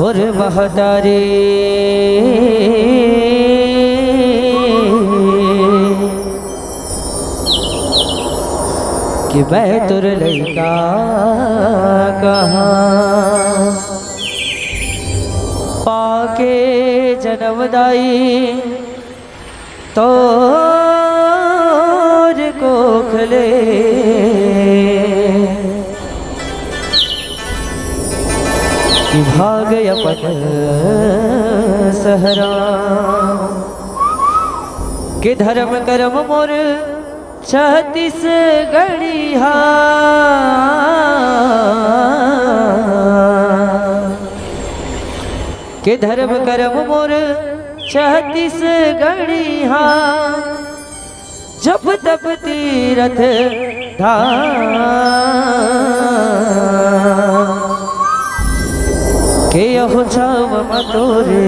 और महतारी कि मैं तुर लड़का कहाँ पाके जन्मदाई तोर कोखले कि भाग अपन सहरा कि धर्म कर्म मोर 36 गढ़िया कि धर्म कर्म मोर 36 गढ़िया जब तब तीरथ धाम के यहो छाव मतोरे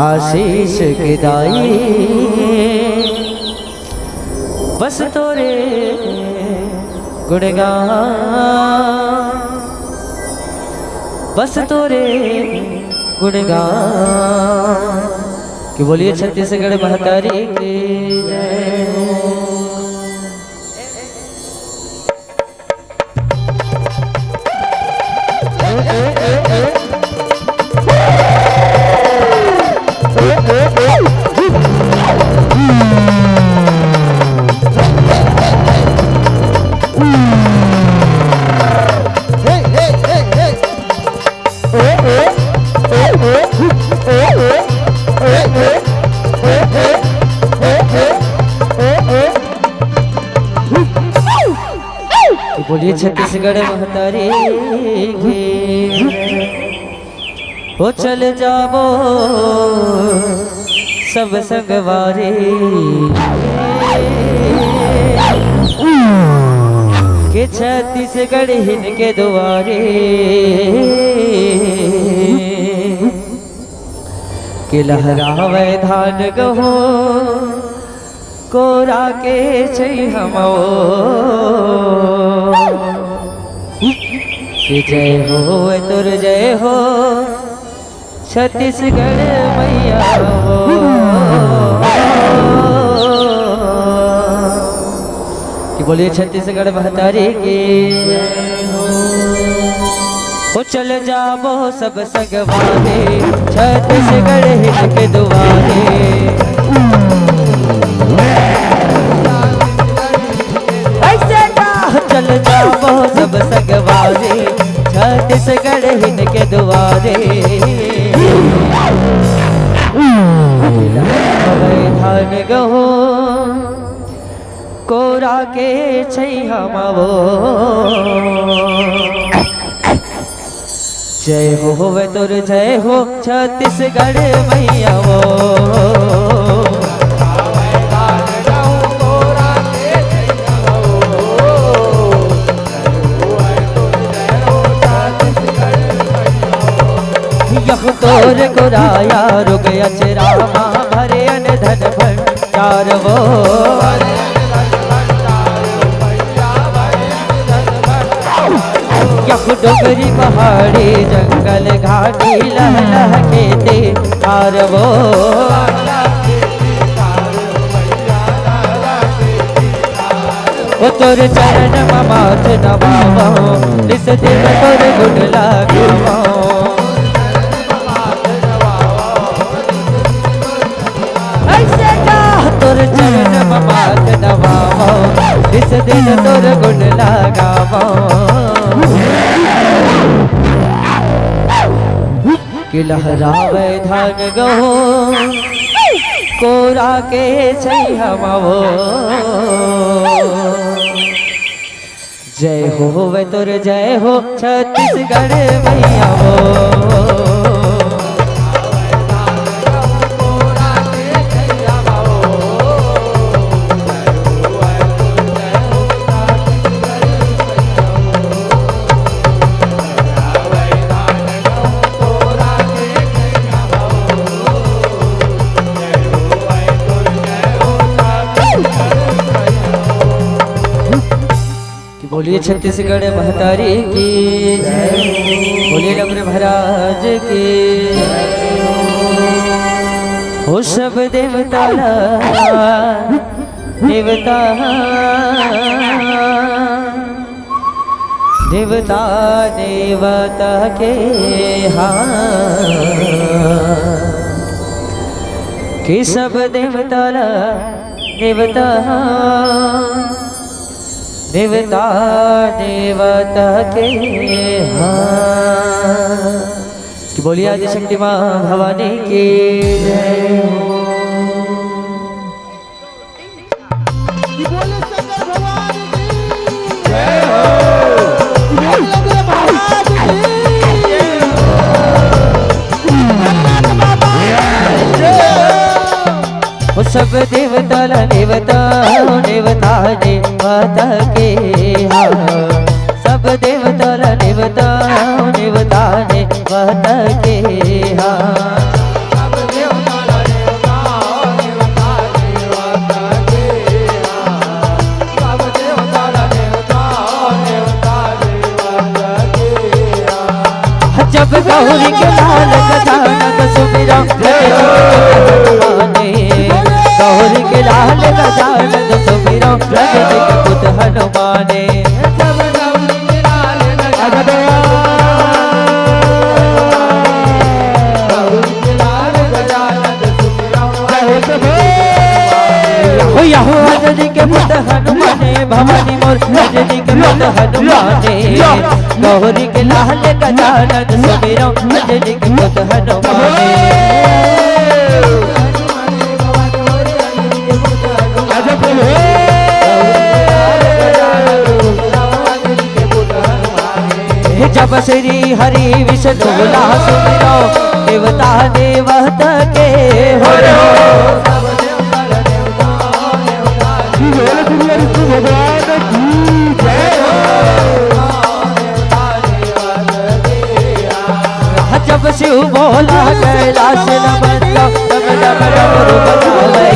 आशीष के दाई बस तोरे गुणगान बस तोरे गुणगान कि बोलिए छत्तीसगढ़ महतारी की जय। बोलिए छत्तीसगढ़ महतारी की हो चल जाबो सब संगवारी के छत्तीसगढ़ हिन के दुआरे कि लहरावे धान गहो कोरा के छै हमो कि जय हो तुर जय हो छत्तीसगढ़ मैया हो कि बोलिए छत्तीसगढ़ महतारी की हो चल जाबो सब संगवारे छत्तीसगढ़ हित के दुआरे चल जाओ सब संगवारे छत्तीसगढ़ हिन के दुआरे धान गहो कोरा के छै हमो जय हो वे तुर जय हो छत्तीसगढ़ मैया वो तोर गुराया रुग अचरामा भरे अन धन भंडार वो यह डोगरी पहाड़ी जंगल घाटी लह लह खेते हार वो तोर चरण माथ नवाओ इस दिन तोर गुण लगाओ तोर चरण माथ नवाओ इस दिन तोर गुण लगाओ कि लहरावे धान गहो कोरा के छै हमो जय हो वे तुर जय हो छत्तीसगढ़ मैया हो बोलिए छत्तीसगढ़ महतारी की जय, बोलिए डमरू महाराज की हो। सब देवता देवता देवता देवता के कि सब देवता देवता देवता देवता के कि बोलिए आदिशक्ति माँ भवानी की जय हो। सब देवता देवता देवता देवता के सब देवता देवता देवता देवता के जब गौरी के लाल गजानन सुमिरा गौरी के लाल गजानन सुमिरा रजनी के पुत हनुमाने यहो रजनी के पुत हनुमाने भवानी मोर रजनी के पुत हनुमाने गौरी के लाल गजानन सुमिरा रजनी के पुत हनुमाने जब श्री हरि विष्णु बोला सुमिरो देवता देवता के हो जब शिव बोला कैलाश नमंदा तब डमरू बजावे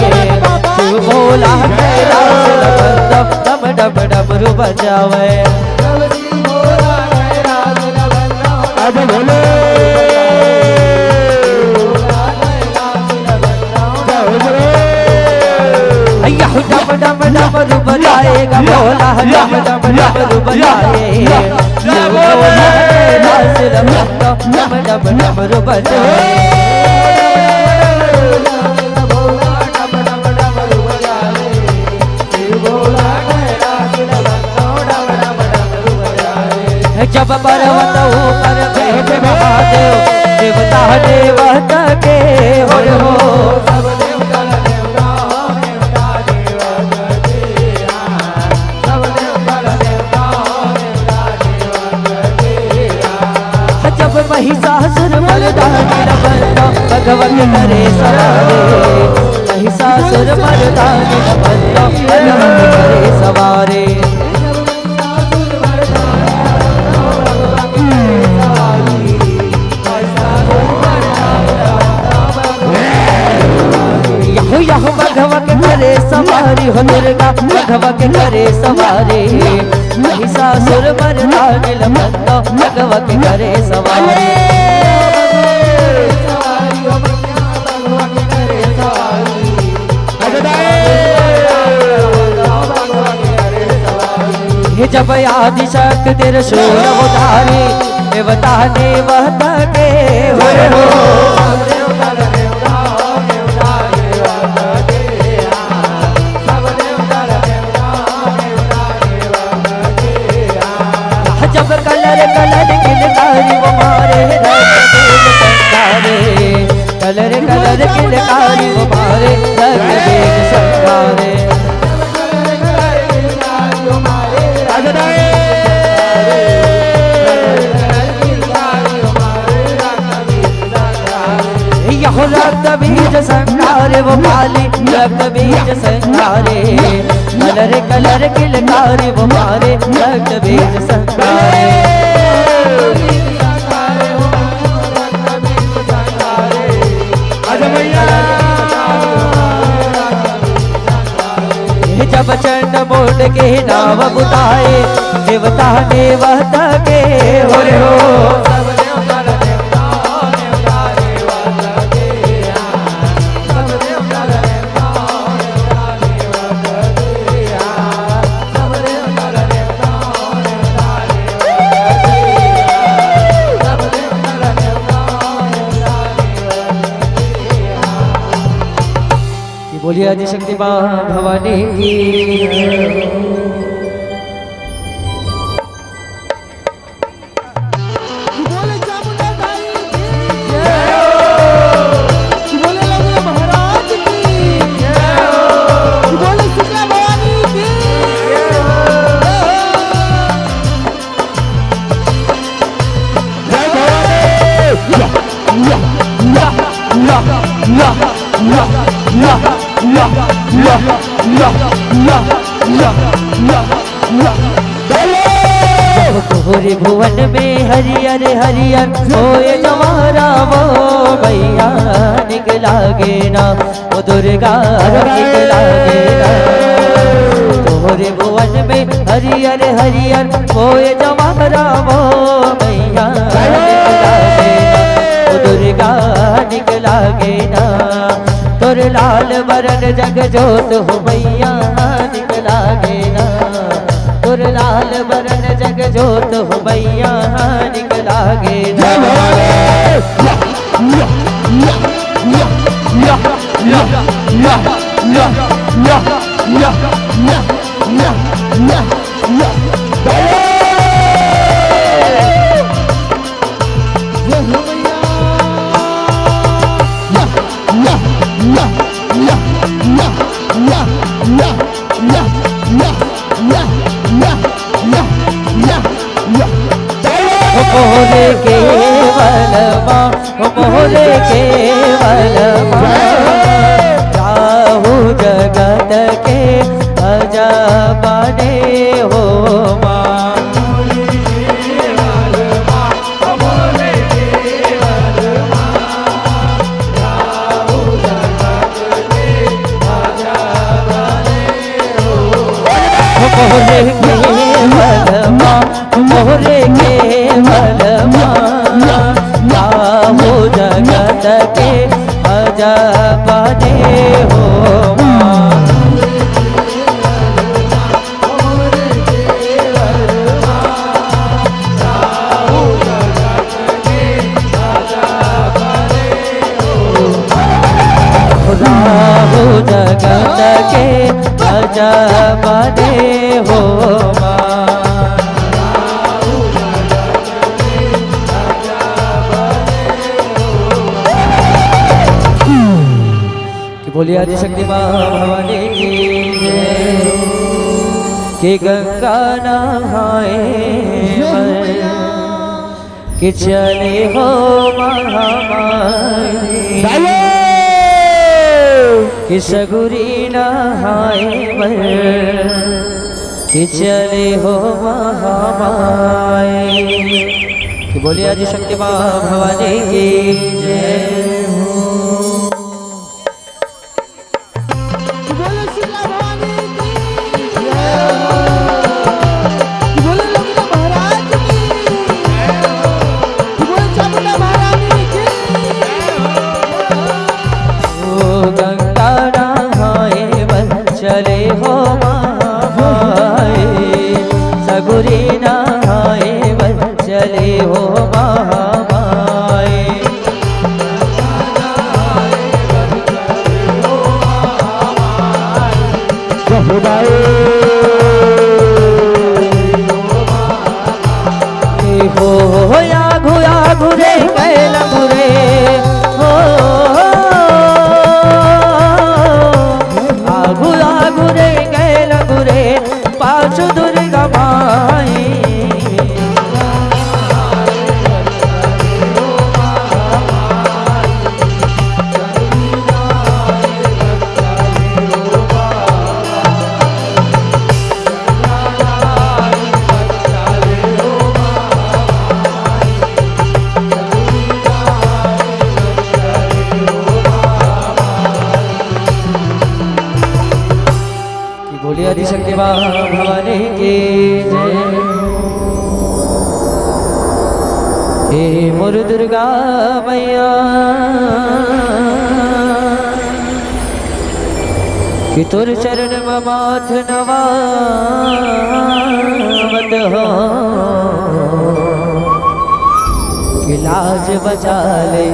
शिव बोला कैलाश नमंदा तब डमरू बजावे डम डम डमरू बजाएगा भोला डम डम डमरू बजाएगा डम डम डमरू जब पर्वत ऊपर बैठ महादेव देवता देवता के हो जब महिषासुर मर्दानी बंदा भगवत करे सवारे महिषासुर मर्दानी बंदा भगवत करे सवारे यहो भगवा के करे सवारी हो दुर्गा भगवा के करे सवारी महिषासुर मर्दानी बंदा भगवा के करे सवारी जब आदि शक्ति तेरे शूर उधारी देवता देवता के हो जब कलर कलर किलकारी वो मारे कलर कलर किलकारी वो मारे संकारे यहो रक्त बीज संकारे वो काली रक्त बीज संकारे कलर कलर किलकारी वो मारे रक्त बीज संकारे जब चंड बोल के नाव बुताए देवता देवता के हो रे हो सब देवता देवता देवता देवता के सब देवता देवता देवता देवता के सब देवता देवता देवता सब देवता देवता देवता बोलिए आदिशक्ति मां भवानी की पूरे भुवन में हरियर हरियर सोए जवारा वो भैया निकला गे ना वो दुर्गा निकला गे ना पूरे भुवन में हरियर हरियर सोए जवारा वो भैया निकला गे ना वो दुर्गा निकला गे ना तोर लाल बरन जग जोत हो भैया निकला गे ना तोर लाल बरन जग जोत हो भैया निकला गे ना मोरे केवल माँ मोरे केवल माँ राहु जगत के अजबने हो माँ मोरे केवल माँ राहु जगत के अजबने हो मोरे केवल माँ मोरे केवल राहु जगत के अजबने हो राहु जगत के अजबने हो बोलिए आदिशक्ति मां भवानी की कि गंगा नहाए कि चले हो महामारी कि सगुरी नहाए कि चले हो महामारी कि बोलिए आदिशक्ति मां भवानी की जय चले हो महामाए सगुरी नहाए बन चले हो महामाए हो या घुरे कैल घुरे हो घुरे कैल घुरे पाछू दुर्गा माई बोलिए आदिशक्ति माँ भवानी की जय। हे मोर दुर्गा मैया कि तुर चरण में माथ नवावत हो कि लाज बचा ले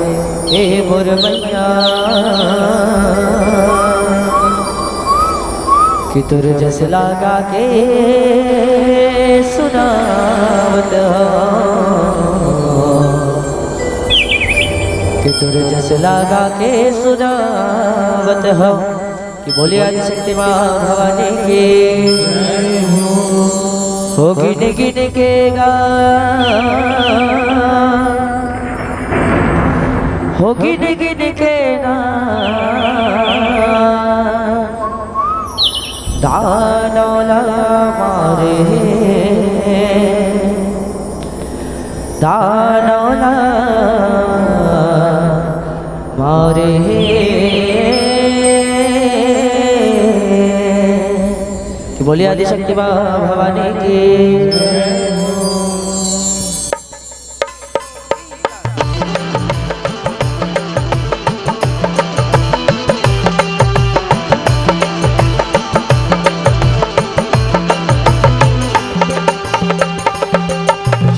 हे मोर मैया कि तुर जस लागा के सुनावत हो कि तुर जस लागा के सुनावत हो कि बोले आदिशक्ति माँ भवानी की हो गिन गिन के गा हो गिन गिन के ना दानौला मारे दानौला मारे बोलिए आदिशक्ति माँ भवानी की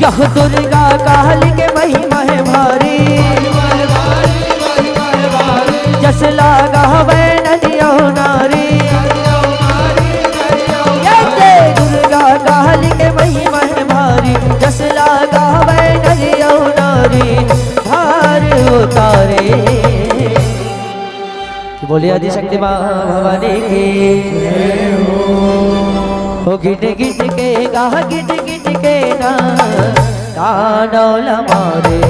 यह दुर्गा काली के महिमा है भारी जस लागा वै नदियो नारी काली के महिमा है भारी जस लागा वै नदियो नारी भार उतारे बोलिए आदिशक्ति माँ भवानी की हो गिट गिट के गा गिट गिट के ना दानौला मारे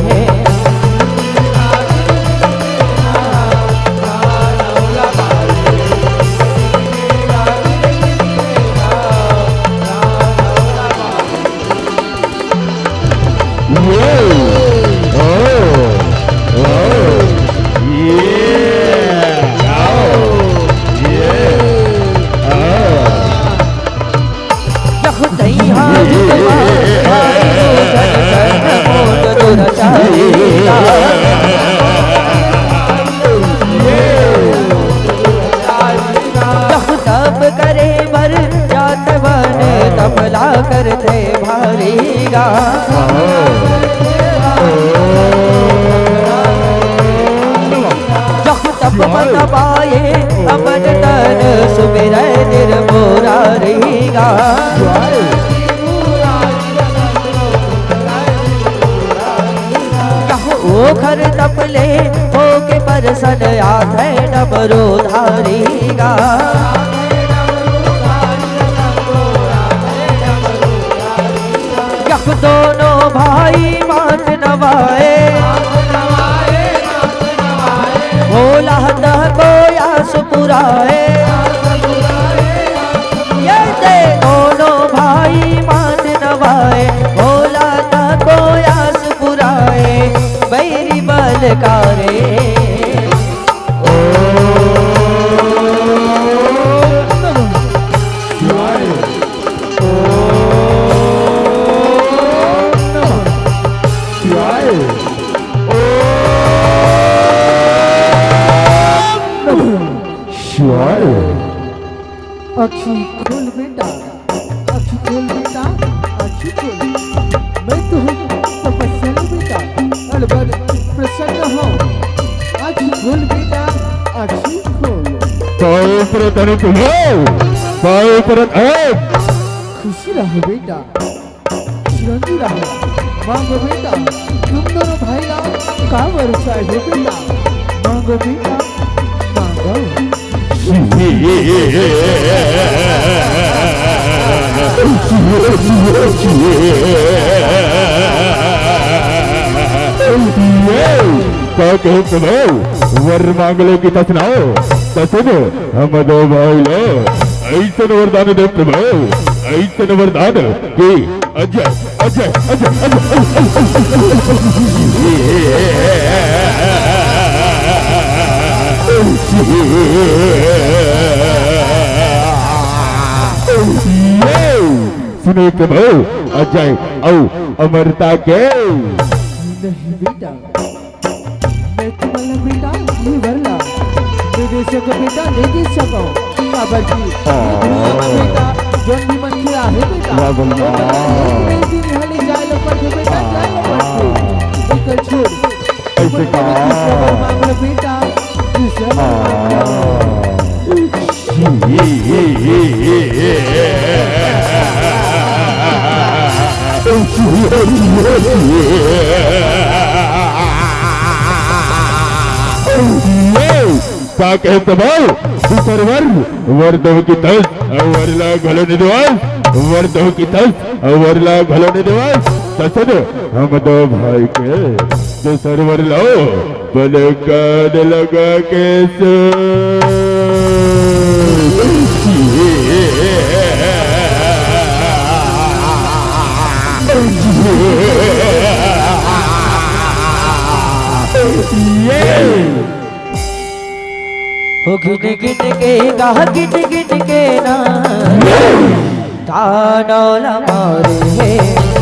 तब करे बर जात बन तबला करते भारी गा तब बताए अमन तन सुमिर निर्मोरा गा ओखर तपले होके परसन आथे डमरू धारी गा यख दोनों भाई माथ नवाए भोला तह को यास पुराए ये दे दोनों भाई माथ नवाए भोला तह को यास पुराए बैरी बलकारे आँखी खोल बेटा, आँखी खोल बेटा, आँखी खोल। मैं तो हूँ तपस्या में बेटा, अलबद प्रसन्न हो। आँखी खोल बेटा, आँखी खोल। पाए परत अरे तुम्हें, पाए परत खुशी रहो बेटा, चिरंजी रहो। मांगो बेटा, तुम दोनों भाई ना का वर्षा है बेटा। मांगो बेटा, मांगो। वर मांगलो की तसनाओ तसन हम दो भाई लो ऐसन वरदान दे प्रभु ऐसन वरदान कि अजय अजय अजय सुने प्रभु अजय औ अमरता के नहीं बेटा, मैं तुम्हाला बेटा नहीं भरला, निर्देशक बेटा नहीं दे सको, काबरची बेटा जोन भी मन के आहे बेटा, नहीं दिन हले जायला पण बेटा जायला पण इकल छोड़, ऐसे का मांगला बेटा दूसरा क्या कहते भाऊ दुसरवर वर्धव की तस वरला घालवणे दिवस वर्धव की तस वरला घालवणे दिवस तसद हम दो भाई के दुसरवर लो बलकान लगा के हो गिट गिट के गाह गिट गिट के ना तानौला मारे है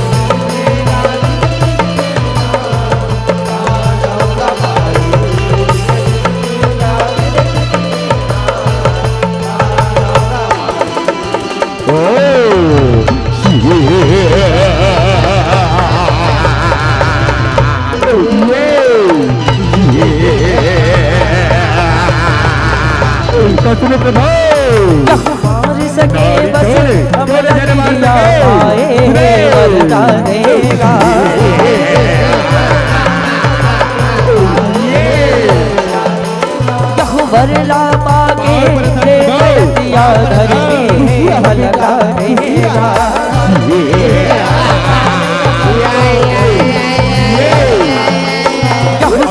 मार सके बस हमारा दिया पाए वरदा देगा वरला पाके दिया धरती हल्का देगा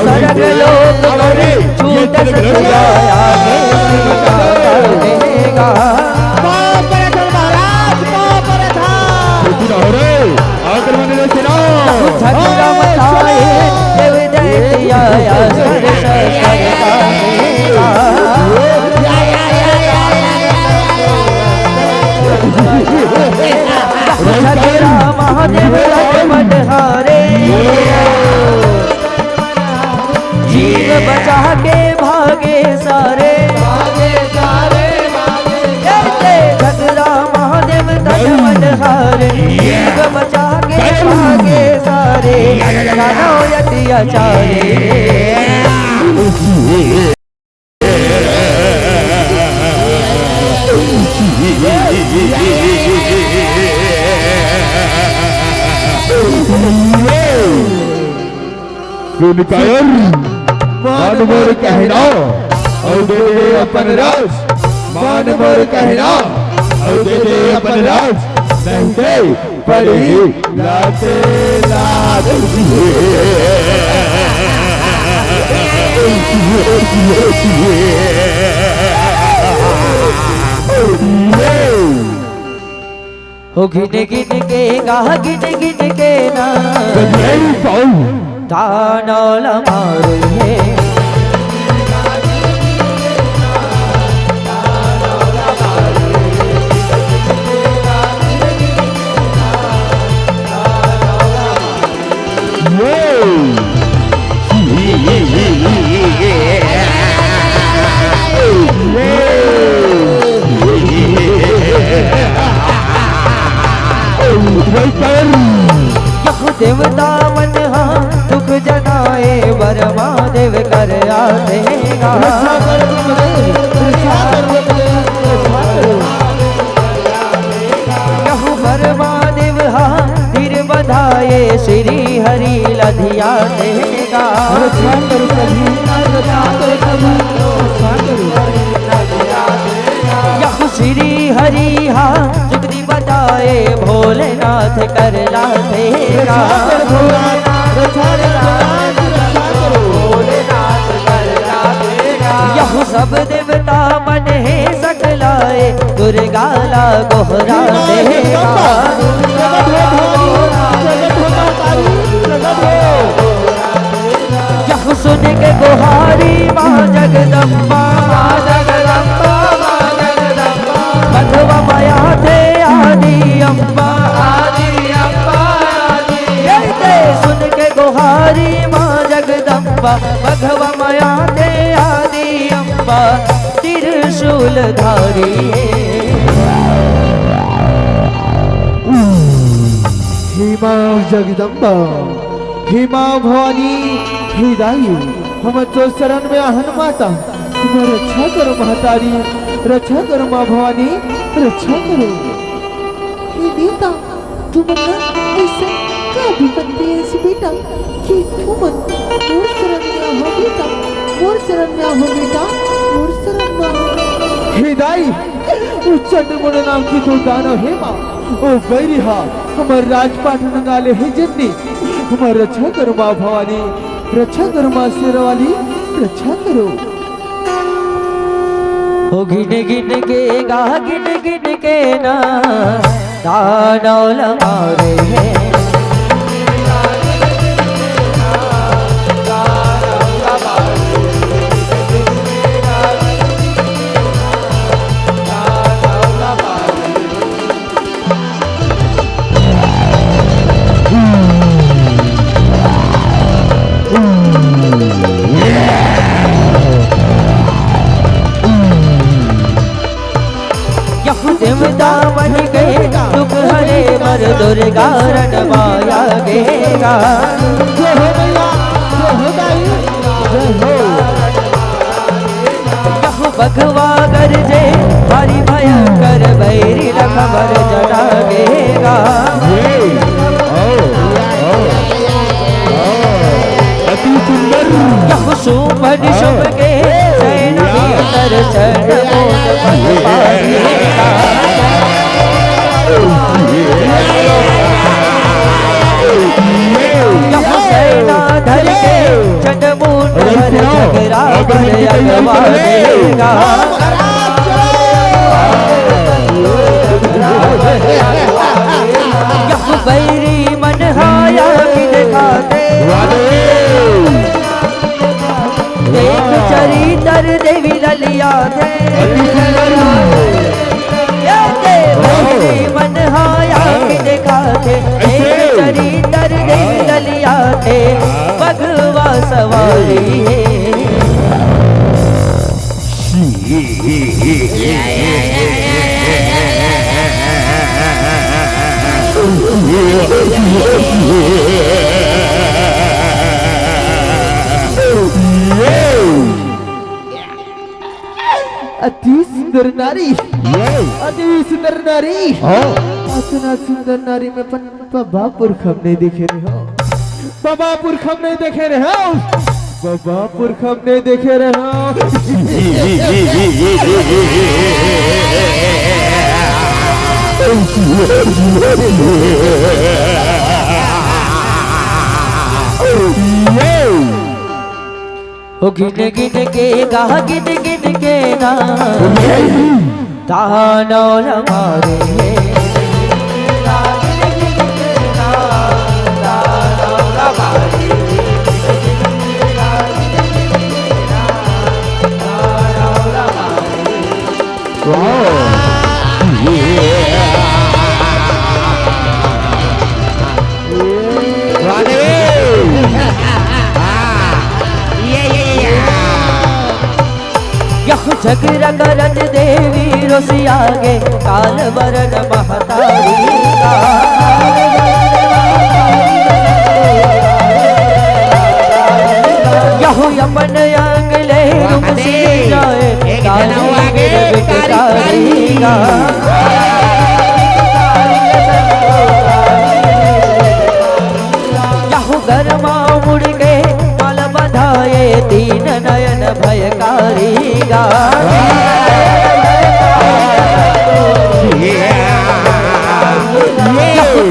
सरग लोग छूट सजाया देगा झगड़ा मचाए देव दैत्या सर झगड़ा महादेव मडहारे जीव बचा के भागे सारे झगड़ा महादेव मडहारे जीव बचा के भागे सारे अत्याचारे सुनकर मान मोर कहना और दे दे अपन राज मान मोर कहना और दे दे अपन राज नहीं दे पड़ी लाते लाद हो गिट गिट के गाह गिट गिट के ना तानौला मारे है देवता मन दुख जनाए वर महादेव कर आदेगा यहु वर महादेव धीर बधाए श्री हरि लधिया देगा यहु श्री हरि जुगदी बताए भोलेनाथ कर लादेगा यहु सब देवता मन है सकलाए दुर्गा ला गोहरा देगा यहु सुन के गोहारी माँ जगदम्बा मधवा माया थे आदि अम्बा त्रिशूलधारी हे माँ जगदम्बा, हे माँ भवानी, हे दाई, हम तो शरण में आहन माता, तुम रक्षा करो महतारी, रक्षा करो माँ भवानी, रक्षा करो। हे देवता, तुम्हारा ऐसा क्या विपत्ति है बेटा कि तुम मोर शरण में हो बेटा, मोर शरण में हो बेटा, मोर शरण में हो। हे दाई, उस चंडमुंड नाम की तो दानव हे माँ, ओ बैरिहा हमारे राजपाट नंगाले हे जन्नी, हमारी रक्षा करो माँ भवानी, रक्षा करो माँ शेरवाली, रक्षा करो। ओ गिन गिन के गा गिन गिन के ना दानव मारे हैं बन गए दुख हरे मर दुर्गा रण माया गेगा जय हो मैया, जय हो दाई, जय हो। यह भगवा गरजे हरि भयंकर बैरी खबर जगाएगा अति सुंदर यह सुमन शुभ के चैन भीतर चरण मोद पद पाएगा यह सेना धर के चंडमुंड हर झगड़ा पर अगवाएगा यह बैरी मन हाया की दिखाते देख चरितर देवी ललिया दे मन हाया की दिखाते देख चरितर देवी ललिया दे भगवा सवारी अति सुंदर नारी, अति सुंदर नारी, इतना सुंदर नारी में बाबा पुरख हम नहीं देखे रहे हो, बाबा पुरख हम नहीं देखे रहे हो, बाबा पुरख हम नहीं देखे रहे हो। ओ गिन गिन के गा गिन गिन के ना दानव हमारे जगरा करत देवी रोसी आगे काल वरण महतारी यहो यमन अंगले रूप से जाए काली बिटकारी गा यहो गरमा मुड़ के माल बधाए तीन नयन भयकारी गा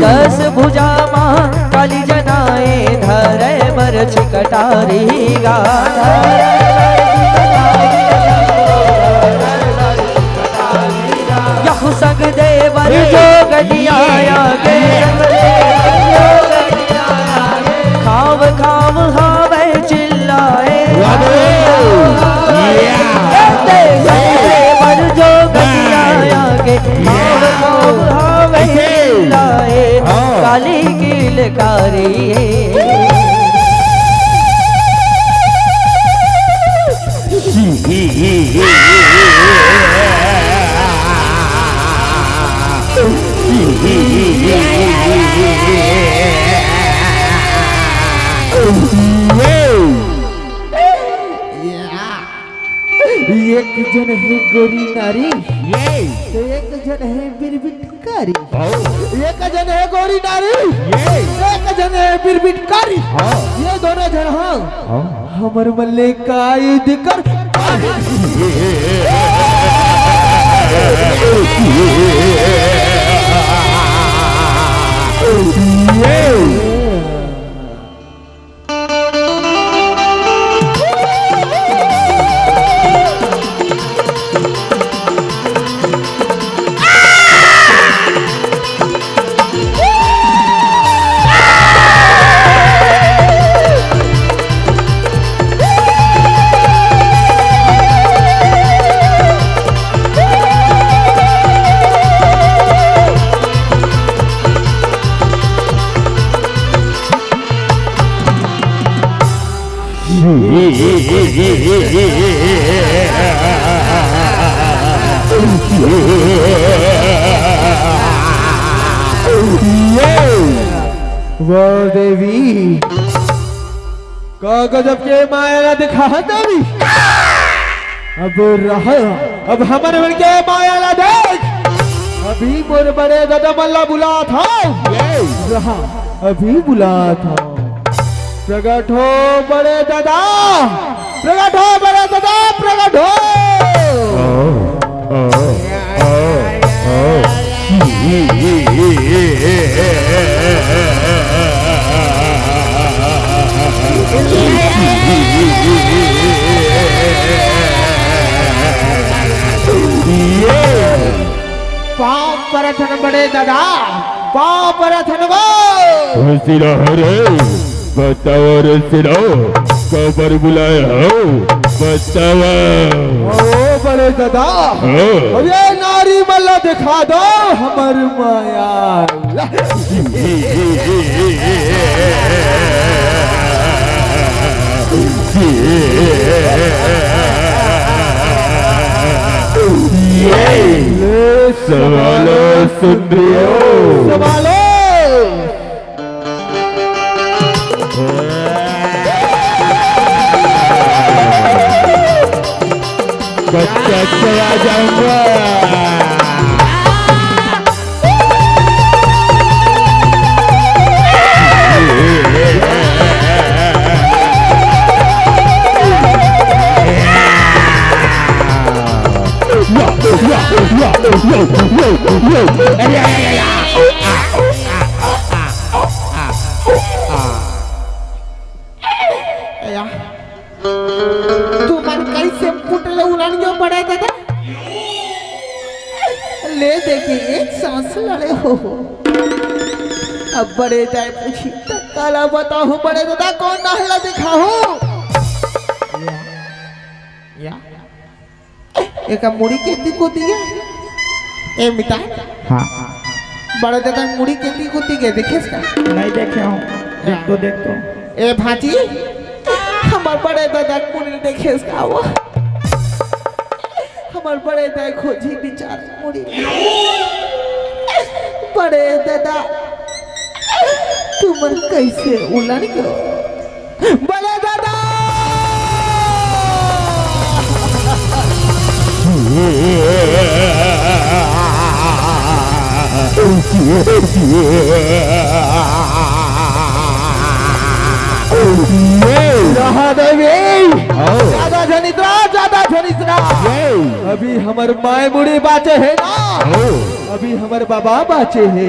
दस भुजा मां काली जनाए धरे बर छिकटारी गा यहु संग देवर जो गलियाया गे खाव खाव हावे चिल्लाए देवर जो गलियाया गे खाव खाव हावे चिल्लाए काली किलकारी गोरी नारी, ये तो एक जन है बिरबिटकारी, आओ एक जन है गोरी नारी, ये एक जन है बिरबिटकारी। हाँ ये दोनों जन हाँ हाँ हमर मल्ले का युद्ध कर। वाह देवी का गजब के माया दिखा देवी। अब रहा अब हमारे मन के माया ला देख। अभी मोर बड़े दादा मल्ला बुला था, रहा अभी बुला था। प्रगट हो बड़े दादा, प्रगट हो बड़े दादा, प्रगट हो। पाँव पर थन बड़े दादा, पाँव पर थन गो। बताओ रे सिरो, कबर बुलाया हो, बताओ। ओ बड़े दादा, अब ये नारी मल्ला दिखा दो हमर माया। सवालो सुंदरियो, सवालो। बच्चा चला जाऊंगा। तू मन कैसे पुटले उड़ान जो पड़ा दादा? ले देखिए एक सांस लड़े हो। अब बड़े जाए पूछी काला बताओ बड़े दादा कौन नहला दिखाओ। या एक मुड़ी केती को दिया ए मिटा। हाँ बड़े दादा मुड़ी केती को दिया देखे इसका नहीं देखे हूँ, देख तो ए भाजी हमार बड़े दादा मुड़ी देखे इसका वो हमार बड़े दादा खोजी बिचार मुड़ी बड़े दादा तुमर कैसे उलट गयो बड़े दादा। ज्यादा झनिद्रा अभी हमार माय मुड़ी बाचे है ना, अभी हमार बाबा बाचे है।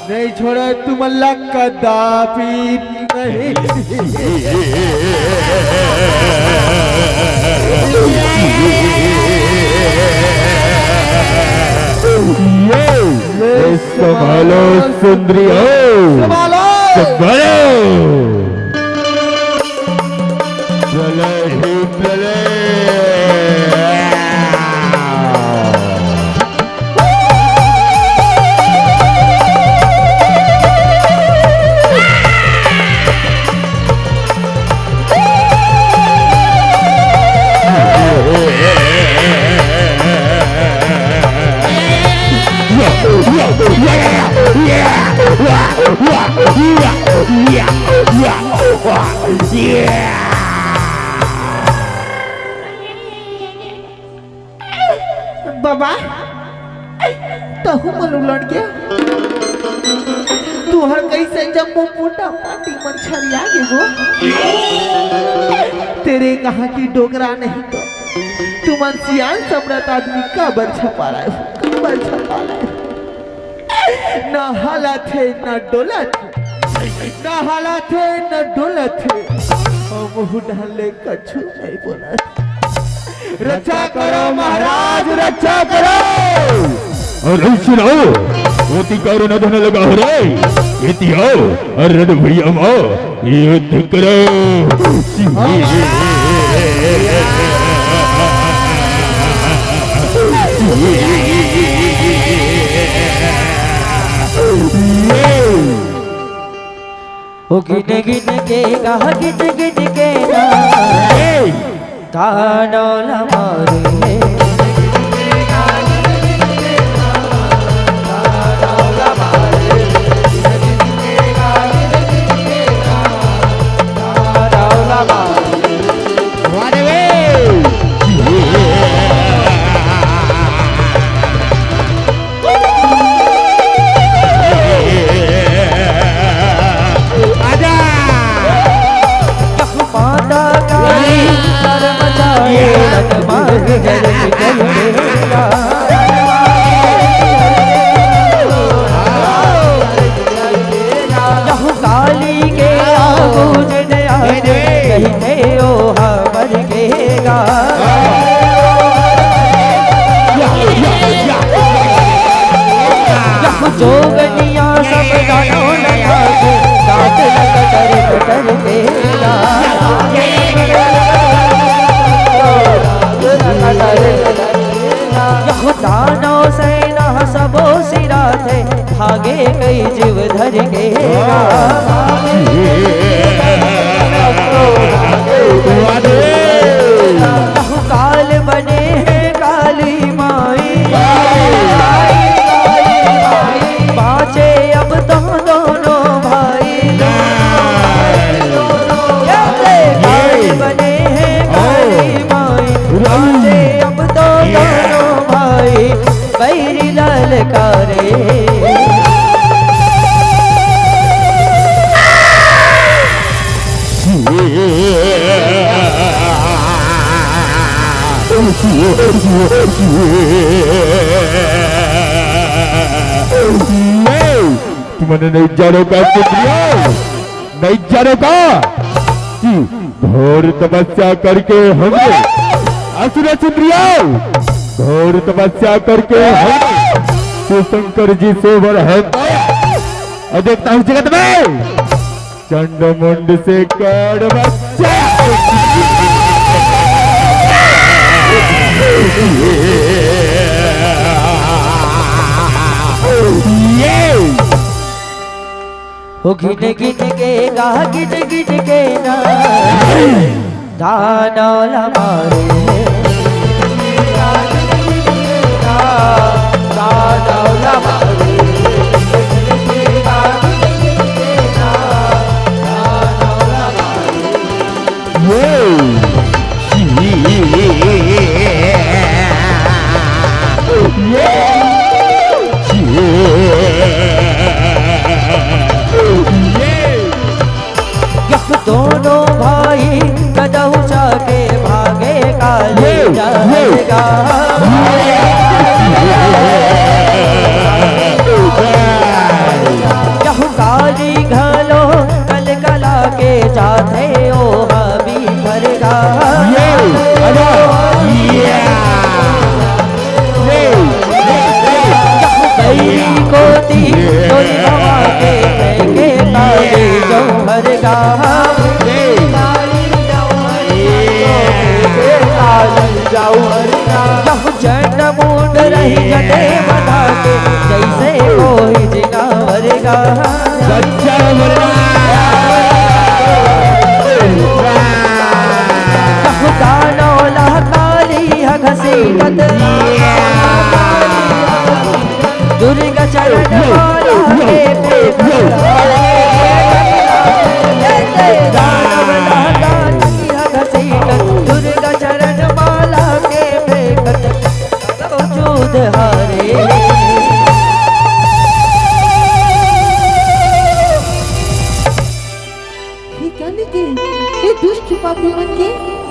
नहीं छोड़ा तुम अल्लाह कदापि नहीं। संभालो सुंदरियो, संभालो प्रलय ही प्रलय। बाबा तहु मन उलट गया तू हर कैसे जब वो मोटा पाटी मच्छर आगे वो तेरे कहाँ की डोगरा नहीं तो तू मनसियान सम्राट आदमी का बर छपा रहा है का बर छपा रहा है ना हालत है ना डोलत ना हालत है ना डोलत है मुँह डाले कछु नहीं बोला रक्षा करो महाराज रक्षा करो और सुनो ओती करो न धन लगा हो रे इति आओ और रद भैया माओ युद्ध करो ओ गिन गिन के गा गिन गिन के ना तानोला मारे जोगनिया सब गानों लगा के गात लग कर पेगा यह दानों सेना सबो सिरा थे भागे कई जीव धर के काल बने हैं काली माई बाचे अब तो दोनों भाई काल बने हैं काली माई बाचे अब तो दोनों भाई बैरी ललकारे तुमने नहीं जानो का नहीं जानो का घोर तपस्या करके हमने असुर सुंदरियों घोर तपस्या करके हमने शंकर जी से वर है और देखता हूँ जगत में चंड मुंड से काड़ बच्चा ओ गिन गिन के गा गिन गिन के ना दानोला मारे दानोला मारे दोनों भाई कदम जाके भागे काले जाएगा यह काली घलो कल कला के जाते ओ हबी भरगा को दी के फेंके काले जौहरगा चंड मुंड रही जटे बना के जैसे कोई जिना भरेगा दानोला काली घसीटत दुर्गा चरण वाला दुर्गा चरण माला के फेंकत बुधहारे हे कहने के ये दुष्ट पापी मन के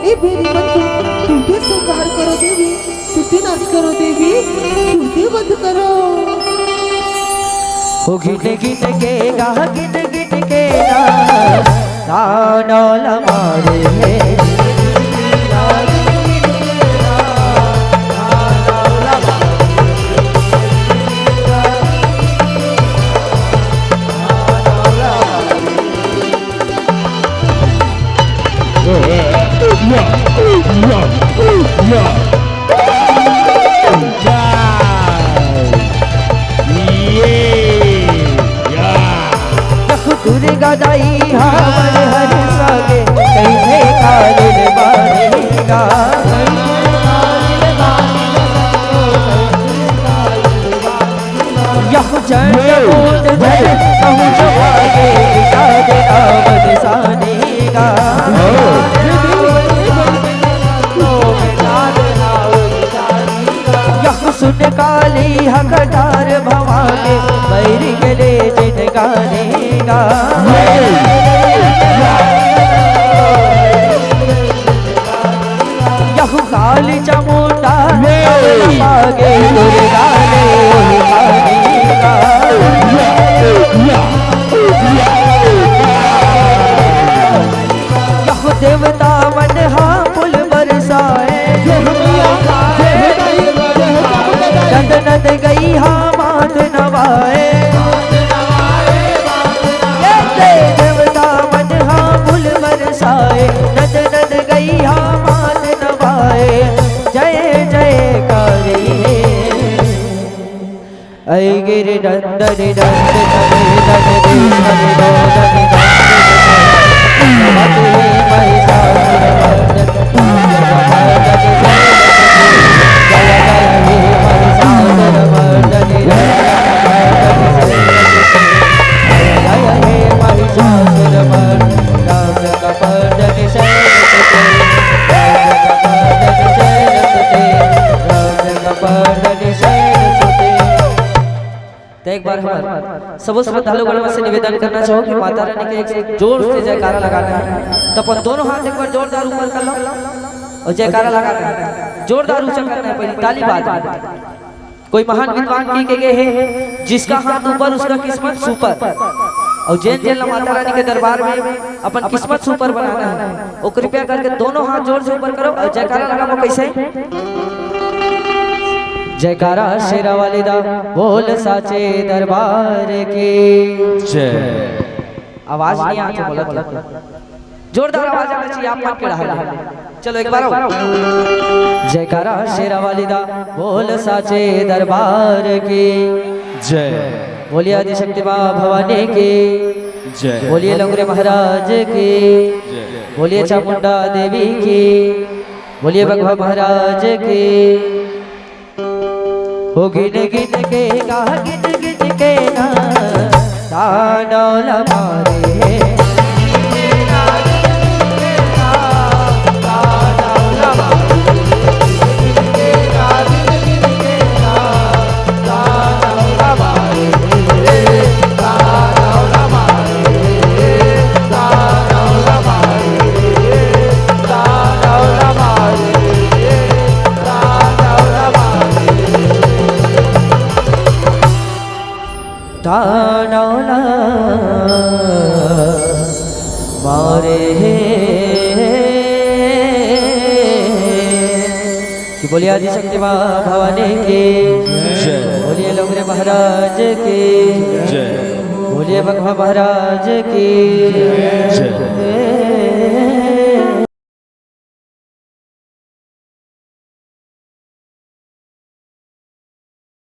ये बेरी मन के टूटे संहार करो देवी, टूटे नाश करो देवी, टूटे बंद करो। ओ गिन गिन के गा गिन गिन के दानौल मारे दुर्गा दाई हमर हर सागे कहीं कालिल बारेगा यह चरण बोल धर कहूँ जो आगे याद आवद सानेगा यह सुन काली हकदार भवानी बैर गले जिन गानेगा यह काली चमुंडा आगे दुर्गा ने गानेगा यह देवता मन हाँ पुल बरसाए नद नद गई हाँ मात नवाए देवता मन हाँ पुल बरसाए नद नद गई हाँ मात नवाए जय जय कारी ऐ गिरि नंदन तो एक बार हम सब श्रद्धालुगण से निवेदन करना चाहो कि माता रानी के एक जोर से जयकारा लगाना है। तो अपन दोनों हाथ एक बार जोरदार ऊपर कर लो और जयकारा लगाना है, जोरदार ऊंचा करना है, पहले ताली बाज। कोई महान विद्वान की गए हैं जिसका हाथ ऊपर उसका किस्मत सुपर, और जैन जैन माता रानी के दरबार में अपन किस्मत सुपर बनाना है। वो कृपया करके दोनों हाथ जोर से ऊपर करो और जयकारा लगाओ। कैसे? जयकारा शेरा वाली दा बोल साचे दरबार की जय। आवाज नहीं आती, बोला जोरदार आवाज आना चाहिए, आप मत के रहा। चलो एक बार आओ। जयकारा शेरा वाली दा बोल साचे दरबार की जय। बोलिए आदिशक्ति मां भवानी की जय। बोलिए लंगरे महाराज की जय। बोलिए चामुंडा देवी की, बोलिए बघवा महाराज की। हो गिन गिन के गा गिन गिन के ना दानौल मारे दानौला मारे कि बोलिए आदिशक्ति मां भवानी की जय। बोलिए लंगरे महाराज की जय। बोलिए बघवा महाराज की जय।